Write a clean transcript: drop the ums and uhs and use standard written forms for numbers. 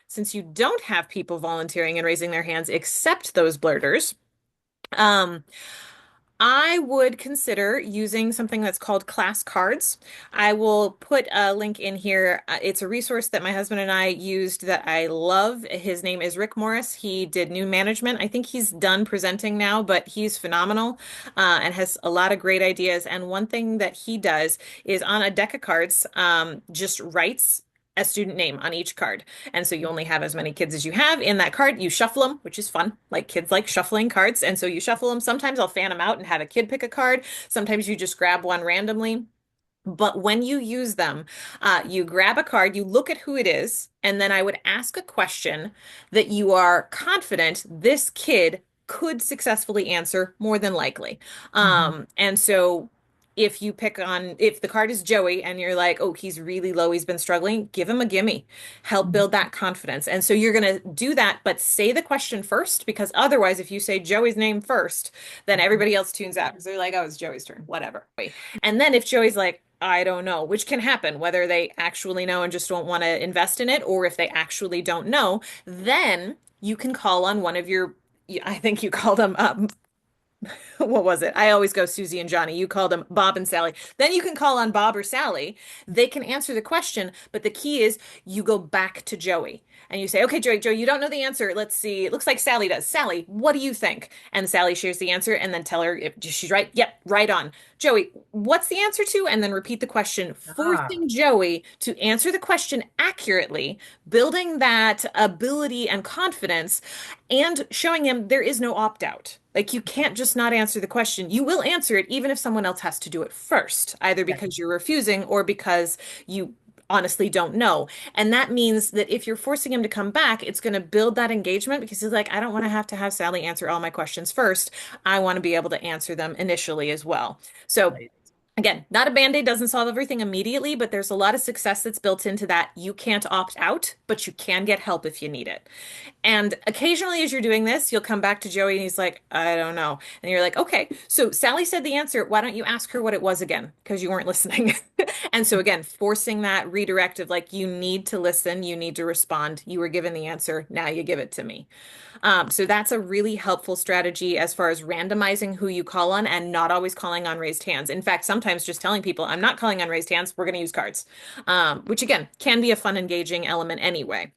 since you don't have people volunteering and raising their hands except those blurters, um, I would consider using something that's called class cards. I will put a link in here. It's a resource that my husband and I used that I love. His name is Rick Morris. He did new management. I think he's done presenting now, but he's phenomenal and has a lot of great ideas. And one thing that he does is on a deck of cards, just writes a student name on each card. And so you only have as many kids as you have in that card. You shuffle them, which is fun. Like kids like shuffling cards. And so you shuffle them. Sometimes I'll fan them out and have a kid pick a card. Sometimes you just grab one randomly. But when you use them, you grab a card, you look at who it is, and then I would ask a question that you are confident this kid could successfully answer more than likely. Mhm. And so if the card is Joey and you're like, oh, he's really low, he's been struggling, give him a gimme, help Mhm. build that confidence. And so you're going to do that, but say the question first, because otherwise, if you say Joey's name first, then everybody else tunes out because they're like, oh, it's Joey's turn, whatever. And then if Joey's like, I don't know, which can happen, whether they actually know and just don't want to invest in it, or if they actually don't know, then you can call on one of your, I think you called them what was it? I always go Susie and Johnny. You call them Bob and Sally. Then you can call on Bob or Sally. They can answer the question, but the key is you go back to Joey and you say, okay, Joey, you don't know the answer. Let's see. It looks like Sally does. Sally, what do you think? And Sally shares the answer and then tell her if she's right. Yep, right on. Joey, what's the answer to? And then repeat the question, Ah, forcing Joey to answer the question accurately, building that ability and confidence and showing him there is no opt out. Like you can't just not answer the question. You will answer it even if someone else has to do it first, either yeah. because you're refusing or because you honestly don't know. And that means that if you're forcing him to come back, it's going to build that engagement because he's like, I don't want to have Sally answer all my questions first. I want to be able to answer them initially as well. So Right. again, not a band-aid doesn't solve everything immediately, but there's a lot of success that's built into that. You can't opt out, but you can get help if you need it. And occasionally, as you're doing this, you'll come back to Joey and he's like, I don't know. And you're like, okay, so Sally said the answer. Why don't you ask her what it was again? Because you weren't listening. And so, again, forcing that redirect of like, you need to listen, you need to respond. You were given the answer. Now you give it to me. So that's a really helpful strategy as far as randomizing who you call on and not always calling on raised hands. In fact, sometimes just telling people, I'm not calling on raised hands, we're going to use cards, which again can be a fun, engaging element anyway.